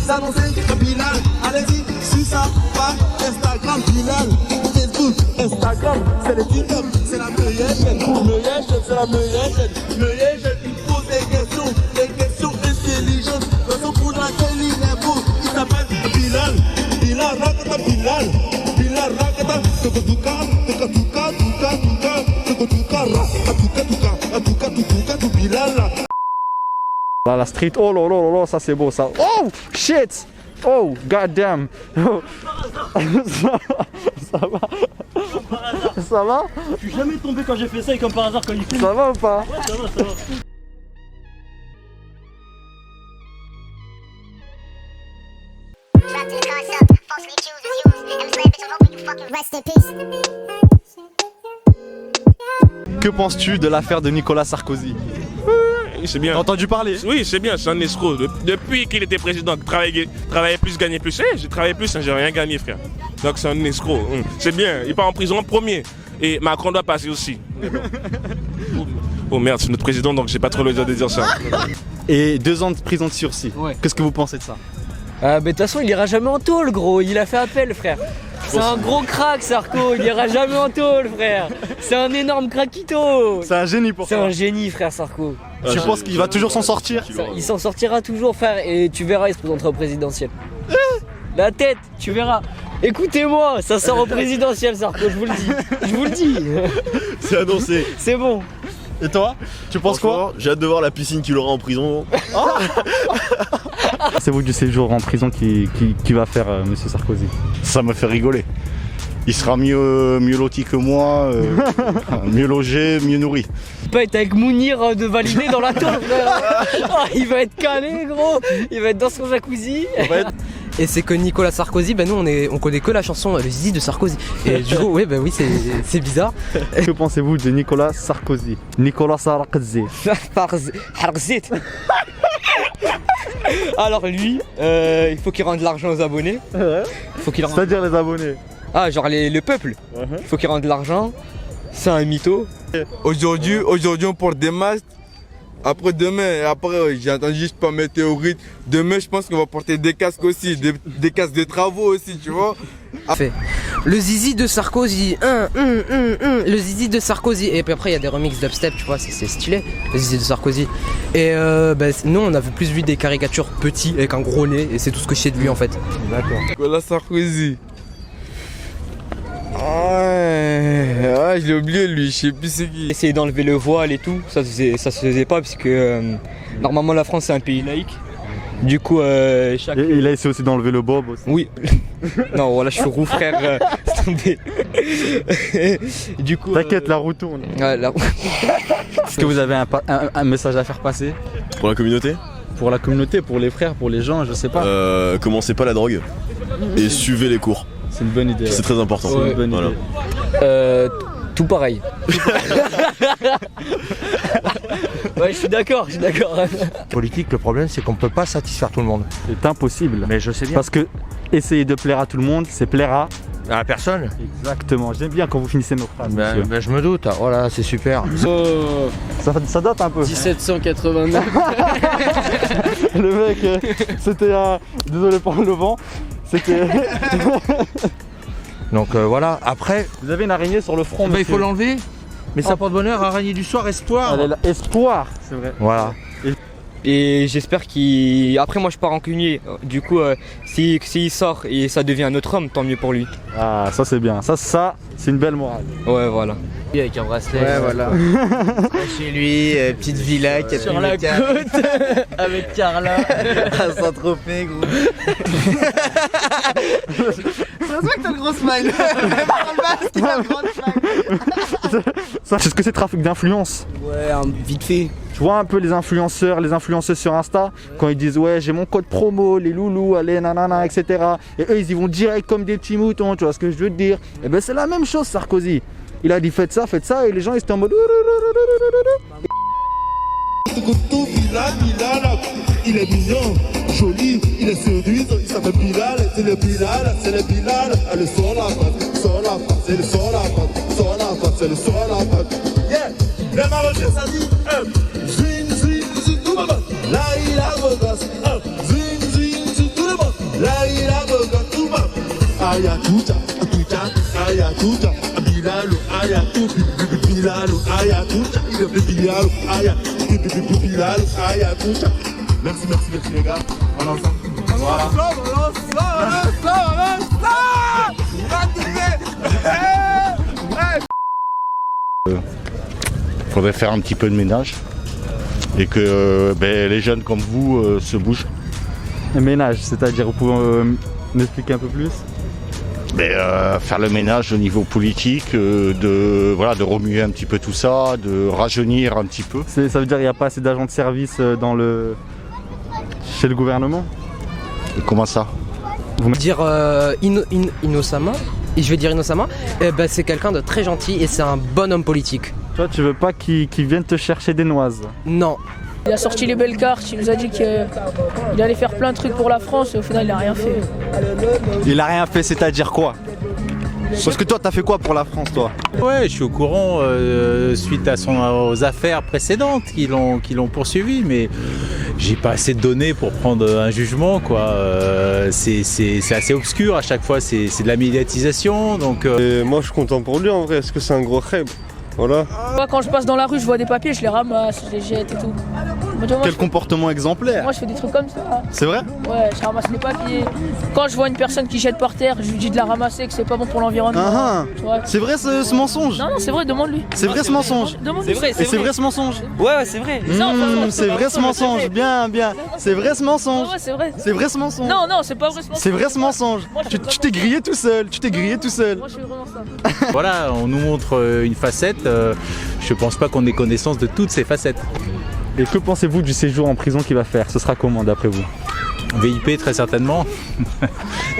s'annoncer comme Bilal. Allez-y, sur sa page Instagram, Bilal. Facebook, Instagram, c'est les TikTok, c'est la meilleure chaîne. C'est la meilleure chaîne. Meilleure chaîne, il pose des questions intelligentes. Raison pour laquelle il est beau, il s'appelle Bilal. Bilal, rakata, Bilal. Bilal, rakata, tuka, Bilal. Là, la street, oh là là là là, ça c'est beau ça. Oh shit! Oh god damn! Oh. Ça va? Ça va? Je suis jamais tombé quand j'ai fait ça et comme par hasard quand il filme. Ça va ou pas? Ouais, ça va, ça va. Que penses-tu de l'affaire de Nicolas Sarkozy? C'est bien. T'as entendu parler? Oui, c'est bien, c'est un escroc. Depuis qu'il était président, travailler plus, gagner plus. J'ai travaillé plus, j'ai rien gagné, frère. Donc c'est un escroc. C'est bien, il part en prison en premier. Et Macron doit passer aussi. Oh merde, c'est notre président, donc j'ai pas trop le droit de dire ça. Et 2 ans de prison de sursis. Ouais. Qu'est-ce que vous pensez de ça? Mais de toute façon, il ira jamais en tôle, gros. Il a fait appel, frère. C'est un gros crack, Sarko. Il ira jamais en tôle, frère. C'est un énorme craquito. C'est un génie pour C'est toi. un génie, frère Sarko. Tu penses qu'il va toujours s'en sortir? Il s'en sortira toujours, frère. Et tu verras, il se présentera au présidentiel. La tête, tu verras. Écoutez-moi, ça sort au présidentiel, Sarko, je vous le dis. Je vous le dis. C'est annoncé. C'est bon. Et toi? Tu penses quoi? J'ai hâte de voir la piscine qu'il aura en prison. C'est vous du séjour en prison qui va faire Monsieur Sarkozy? Ça me fait rigoler. Il sera mieux loti que moi, mieux logé, mieux nourri. Il peut être avec Mounir de valider dans la tôle, frère. Oh, il va être calé, gros. Il va être dans son jacuzzi. Et c'est que Nicolas Sarkozy, bah nous on connaît que la chanson Le Zizi de Sarkozy. Et du coup, ouais, bah oui, c'est bizarre. Que pensez-vous de Nicolas Sarkozy? Nicolas Sarkozy. Harzit. Alors lui, il faut qu'il rende l'argent aux abonnés. Faut qu'il rende... C'est-à-dire les abonnés? Ah, genre le peuple. Il faut qu'il rende l'argent. C'est un mytho. Aujourd'hui on porte des masques. Après demain, j'ai entendu juste pas météorite. Demain je pense qu'on va porter des casques aussi, des casques de travaux aussi, tu vois. Fait. Le Zizi de Sarkozy, le Zizi de Sarkozy. Et puis après il y a des remixes dubstep, tu vois, c'est stylé, le Zizi de Sarkozy. Et nous on avait plus vu des caricatures petits avec un gros nez et c'est tout ce que je sais de lui en fait. D'accord. Nicolas Sarkozy. Ouais, je l'ai oublié lui, je sais plus c'est qui. Essayer d'enlever le voile et tout, ça se faisait pas parce que normalement la France c'est un pays laïque. Du coup, chaque... Et il a essayé aussi d'enlever le bob aussi. Oui. Non, voilà, je suis roux, frère. C'est tombé. Du coup. T'inquiète, la roue tourne. Ouais, Est-ce que vous avez un message à faire passer? Pour la communauté? Pour la communauté, pour les frères, pour les gens, je sais pas. Commencez pas la drogue et suivez les cours. C'est une bonne idée. C'est très important. C'est une bonne idée. Tout pareil. Ouais, je suis d'accord. Politique, le problème c'est qu'on peut pas satisfaire tout le monde. C'est impossible. Mais je sais bien. Parce que essayer de plaire à tout le monde, c'est plaire à À personne. Exactement. J'aime bien quand vous finissez nos phrases. Ben, je me doute. Oh là, c'est super. Ça date un peu. 1789. Le mec, c'était un... Désolé pour le vent. C'était... Donc voilà. Après, vous avez une araignée sur le front. il faut l'enlever. Mais ça porte bonheur, araignée du soir, espoir. Elle est là. Espoir, c'est vrai. Voilà. Et j'espère qu'il... Après moi je pars rancunier. Du coup s'il sort et ça devient un autre homme, tant mieux pour lui. Ah ça c'est bien. Ça c'est une belle morale. Ouais voilà. Avec un bracelet. Ouais voilà. Chez lui, petite villa qui a sur la côte avec Carla. à Saint-Tropez gros. Ça se voit que t'as le gros smile. Même dans le masque, il a le gros smile. C'est ce que c'est trafic d'influence. Ouais, vite fait. Tu vois un peu les influenceuses sur Insta, quand ils disent ouais j'ai mon code promo, les loulous, allez nanana, etc. Et eux ils y vont direct comme des petits moutons, tu vois ce que je veux te dire. Et ben c'est la même chose Sarkozy. Il a dit faites ça, et les gens ils étaient en mode... Il est mignon, joli, il est séduisant, il s'appelle Bilal, c'est le Bilal. Le son la patte, c'est le son la patte, c'est le son la patte. Yeah, les Marocains ça dit, zwing, zwing, zwing, tout le monde. Là il a beau gosse, zwing, zwing, zwing, tout le monde. ayatucha, tucha, ayatucha, bilalo, ayatucha, bilalo, ayatucha, bilalo, ayatucha. Merci les gars. On est ensemble. Voilà. Faudrait faire un petit peu de ménage et que les jeunes comme vous se bougent. Le ménage, c'est-à-dire, vous pouvez m'expliquer un peu plus? Faire le ménage au niveau politique, de remuer un petit peu tout ça, de rajeunir un petit peu. Ça veut dire qu'il n'y a pas assez d'agents de service chez le gouvernement? Et comment ça? Dire Inosama, et je vais dire Inosama, c'est quelqu'un de très gentil et c'est un bon homme politique. Toi, tu veux pas qu'il vienne te chercher des noises? Non. Il a sorti les belles cartes, il nous a dit qu'il allait faire plein de trucs pour la France et au final il a rien fait. Il a rien fait, c'est-à-dire quoi? Parce que toi, t'as fait quoi pour la France, toi? Ouais, je suis au courant suite aux affaires précédentes qui l'ont poursuivi, mais j'ai pas assez de données pour prendre un jugement, quoi. C'est assez obscur à chaque fois, c'est de la médiatisation, donc... Moi, je suis content pour lui, en vrai, parce que c'est un gros rêve. Voilà. Moi, quand je passe dans la rue, je vois des papiers, je les ramasse, je les jette et tout. Quel comportement exemplaire! Moi, je fais des trucs comme ça. C'est vrai? Ouais, je ramasse les papiers. Quand je vois une personne qui jette par terre, je lui dis de la ramasser, que c'est pas bon pour l'environnement. C'est vrai ce mensonge? Non, c'est vrai, demande-lui. C'est vrai ce mensonge? Demande-lui. C'est vrai ce mensonge? Ouais, c'est vrai. C'est vrai ce mensonge, bien. C'est vrai ce mensonge? Ouais, c'est vrai. C'est vrai ce mensonge? Non, c'est pas vrai ce mensonge. C'est vrai ce mensonge? Tu t'es grillé tout seul, Moi, je suis vraiment ça. Voilà, on nous montre une facette, je pense pas qu'on ait connaissance de toutes ces facettes. Et que pensez-vous du séjour en prison qu'il va faire? Ce sera comment d'après vous? VIP très certainement.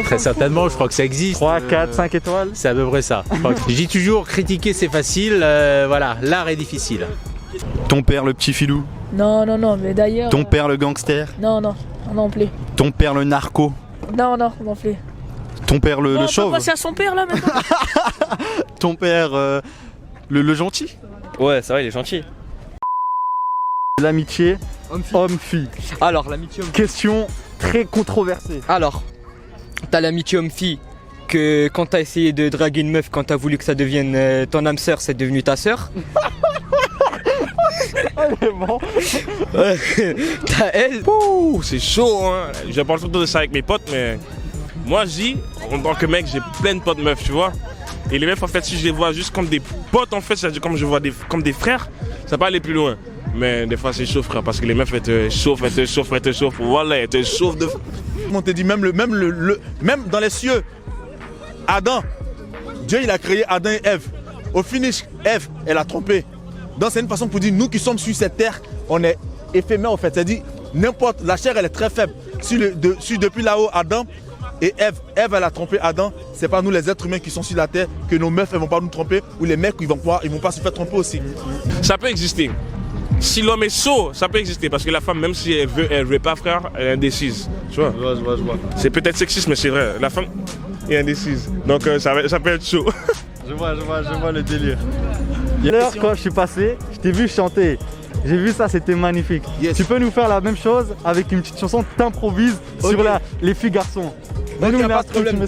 Très certainement, je crois que ça existe. 3, 4, 5 étoiles? C'est à peu près ça. Je dis toujours, critiquer c'est facile, voilà, l'art est difficile. Ton père le petit filou? Non, mais d'ailleurs... Ton père le gangster? Non plus. Ton père le narco? Non plus. Ton père le chauve? On va passer à son père là maintenant. Ton père le gentil? Ouais, c'est vrai, il est gentil. L'amitié homme-fille. Alors, l'amitié homme-fille. Question très controversée. Alors, t'as l'amitié homme-fille que quand t'as essayé de draguer une meuf, quand t'as voulu que ça devienne ton âme sœur, c'est devenu ta sœur. Bon. T'as elle. Ouh, c'est chaud, hein. Je parle surtout de ça avec mes potes, mais moi je dis, en tant que mec, j'ai plein de potes meufs, tu vois. Et les meufs, en fait, si je les vois juste comme des potes, en fait, c'est-à-dire comme je vois comme des frères, ça peut aller plus loin. Mais des fois, c'est chaud, frère, parce que les meufs, elles te chauffent. Voilà, elles te chauffent de... On te dit même dans les cieux, Adam, Dieu, il a créé Adam et Ève. Au finish, Ève, elle a trompé. Donc c'est une façon pour dire, nous qui sommes sur cette terre, on est éphémère, en fait. C'est-à-dire, n'importe, la chair, elle est très faible. Si depuis là-haut, Adam et Ève, elle a trompé Adam, c'est pas nous les êtres humains qui sont sur la terre que nos meufs, elles vont pas nous tromper, ou les mecs, ils vont pas se faire tromper aussi. Ça peut exister. Si l'homme est sot, ça peut exister, parce que la femme, même si elle veut pas, frère, elle est indécise. Tu vois? Je vois. C'est peut-être sexiste, mais c'est vrai. La femme est indécise. Donc ça peut être chaud. Je vois le délire. Hier, quand je suis passé, je t'ai vu chanter. J'ai vu ça, c'était magnifique. Yes. Tu peux nous faire la même chose avec une petite chanson, t'improvises sur les filles garçons. Donne-nous pas de problème.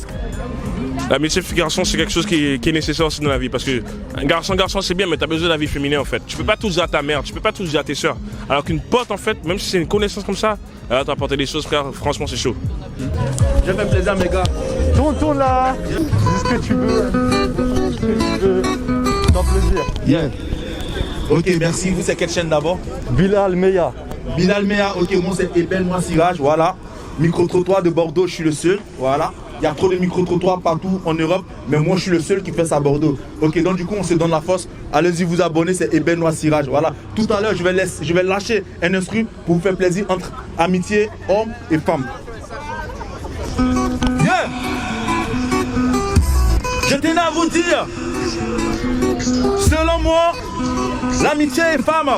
L'amitié fille-garçon, c'est quelque chose qui est nécessaire aussi dans la vie. Parce que un garçon, c'est bien, mais t'as besoin de la vie féminine en fait. Tu peux pas tout dire à ta mère, tu peux pas tout dire à tes soeurs. Alors qu'une pote, en fait, même si c'est une connaissance comme ça, elle va t'apporter des choses, frère. Franchement, c'est chaud. J'ai fait plaisir, mes gars. Tourne là. Dis ce que tu veux. Sans plaisir. Yeah. Ok, merci. Vous, c'est quelle chaîne d'abord? Bilal Meya. Bilal Meya, ok, moi c'est Eben Moi Sirage, voilà. Micro-trottoir de Bordeaux, je suis le seul, voilà. Il y a trop de micro-trottoirs partout en Europe, mais moi je suis le seul qui fait ça à Bordeaux. Ok, donc du coup on se donne la force. Allez-y vous abonner, c'est Eben Moi Sirage, voilà. Tout à l'heure je vais lâcher un instru pour vous faire plaisir entre amitié, homme et femme. Yeah. Je tenais à vous dire, selon moi, l'amitié et femme,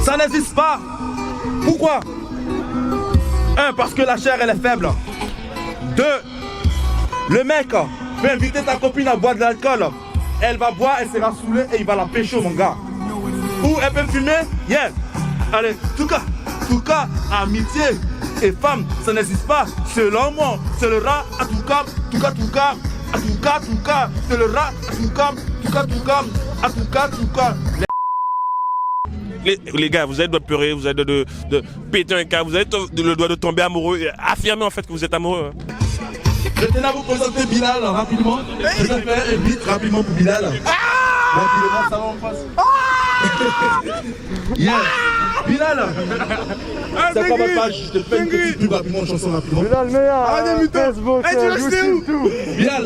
ça n'existe pas. Pourquoi? 1, parce que la chair elle est faible. 2, le mec peut inviter ta copine à boire de l'alcool. Elle va boire, elle sera saoulée et il va la pécho, mon gars. Ou elle peut fumer, yeah. Allez, en tout cas, amitié et femme, ça n'existe pas. Selon moi, c'est le rat à tout cap, tout cas, tout cas, à tout cas, tout cas. C'est le rat à tout cap, tout cas, tout cas, à tout cas, tout cas. Les gars, vous êtes de pleurer, vous êtes de péter un câble, vous êtes le droit de tomber amoureux, et affirmer en fait que vous êtes amoureux. Je tenais à vous présenter Bilal rapidement. Je vais faire un beat rapidement pour Bilal. Rapidement, ça va en face. Yeah. Bilal. C'est pas ma page, je te fais une petite pub rapidement, une chanson rapidement. Bilal, meilleur. Facebook, tu l'as acheté où? Bilal,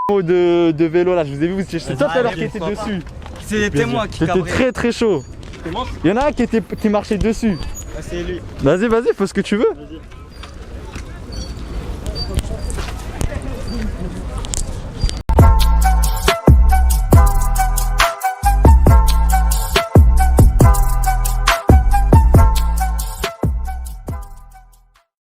ok. De vélo là, je vous ai vu, c'est toi tout à l'heure qui était dessus. C'était moi qui C'était très très chaud. Il y en a un qui marchait dessus. C'est lui. Vas-y, fais ce que tu veux.